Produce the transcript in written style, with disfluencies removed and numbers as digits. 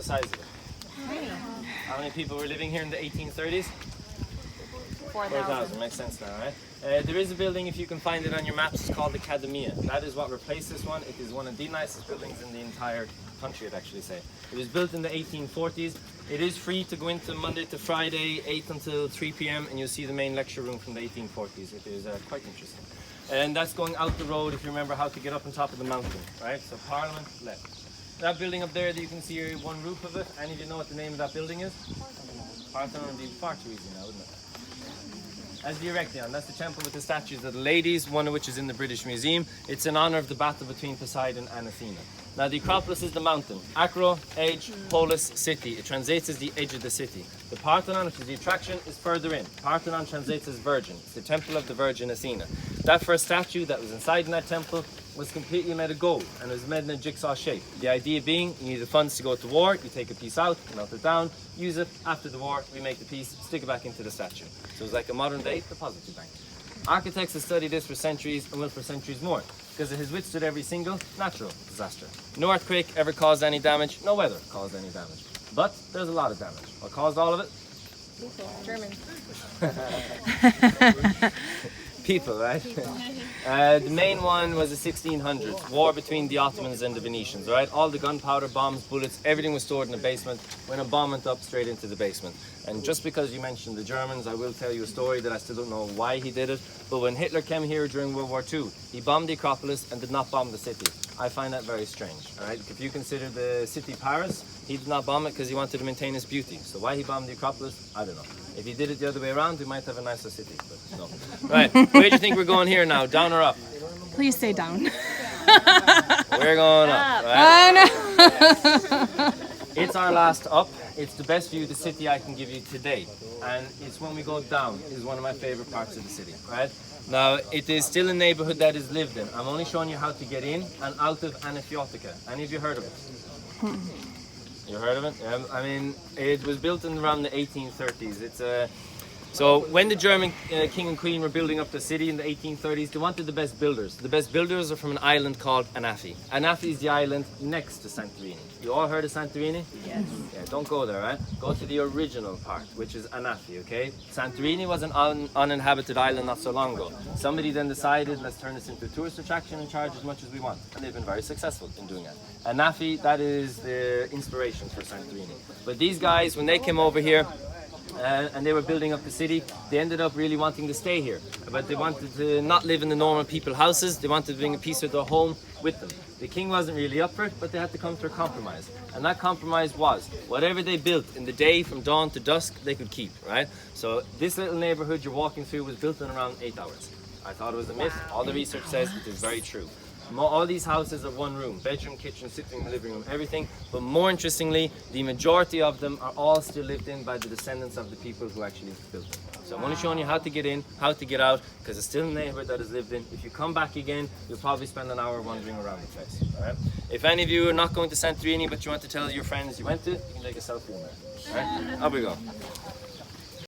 size of it? How many people were living here in the 1830s? 4,000. Makes sense now, right? There is a building, if you can find it on your maps, it's called the Academia. That is what replaced this one. It is one of the nicest buildings in the entire country, I'd actually say. It was built in the 1840s. It is free to go into Monday to Friday, 8 until 3 p.m. and you'll see the main lecture room from the 1840s. It is quite interesting. And that's going out the road, if you remember how to get up on top of the mountain, right? So Parliament, left. That building up there that you can see here, one roof of it. Any of you know what the name of that building is? Parthenon would be far too easy now, wouldn't it? As the Erection, that's the temple with the statues of the ladies, one of which is in the British Museum. It's in honour of the battle between Poseidon and Athena. Now the Acropolis is the mountain. Acro, edge, polis, city. It translates as the edge of the city. The Parthenon, which is the attraction, is further in. Parthenon translates as virgin. It's the temple of the Virgin Athena. That first statue that was inside in that temple was completely made of gold and it was made in a jigsaw shape. The idea being, you need the funds to go to war, you take a piece out, melt it down, use it, after the war, remake the piece, stick it back into the statue. So it's like a modern day depository bank. Architects have studied this for centuries and will for centuries more, because it has withstood every single natural disaster. No earthquake ever caused any damage, no weather caused any damage. But there's a lot of damage. What caused all of it? Germans. People, right? The main one was the 1600s, war between the Ottomans and the Venetians, right? All the gunpowder, bombs, bullets, everything was stored in the basement. When a bomb went up, straight into the basement. And just because you mentioned the Germans, I will tell you a story that I still don't know why he did it. But when Hitler came here during World War II, he bombed the Acropolis and did not bomb the city. I find that very strange, all right? If you consider the city Paris, he did not bomb it because he wanted to maintain his beauty. So why he bombed the Acropolis, I don't know. If he did it the other way around, we might have a nicer city, but no. Right, where do you think we're going here now? Down or up? Please stay down. We're going up, right? It's our last up. It's the best view of the city I can give you today. And it's when we go down, is one of my favorite parts of the city, right? Now, it is still a neighborhood that is lived in. I'm only showing you how to get in and out of Anaphiotica. Any of you heard of it? You heard of it? I mean, it was built in around the 1830s. So when the German king and queen were building up the city in the 1830s, they wanted the best builders. The best builders are from an island called Anafi. Anafi is the island next to Santorini. You all heard of Santorini? Yes. Yeah, don't go there, right? Go to the original part, which is Anafi, okay? Santorini was an uninhabited island not so long ago. Somebody then decided, let's turn this into a tourist attraction and charge as much as we want. And they've been very successful in doing that. Anafi, that is the inspiration for Santorini. But these guys, when they came over here, and they were building up the city, they ended up really wanting to stay here. But they wanted to not live in the normal people houses, they wanted to bring a piece of their home with them. The king wasn't really up for it, but they had to come to a compromise. And that compromise was, whatever they built in the day from dawn to dusk, they could keep, right? So this little neighborhood you're walking through was built in around 8 hours. I thought it was a myth. All the research says it is very true. All these houses are one room, bedroom, kitchen, sitting room, living room, everything. But more interestingly, the majority of them are all still lived in by the descendants of the people who actually built them. So I'm only showing you how to get in, how to get out, because it's still a neighborhood that is lived in. If you come back again, you'll probably spend an hour wandering around the place. All right? If any of you are not going to Santorini, but you want to tell your friends you went to, you can take a selfie in there. All right? Up we go.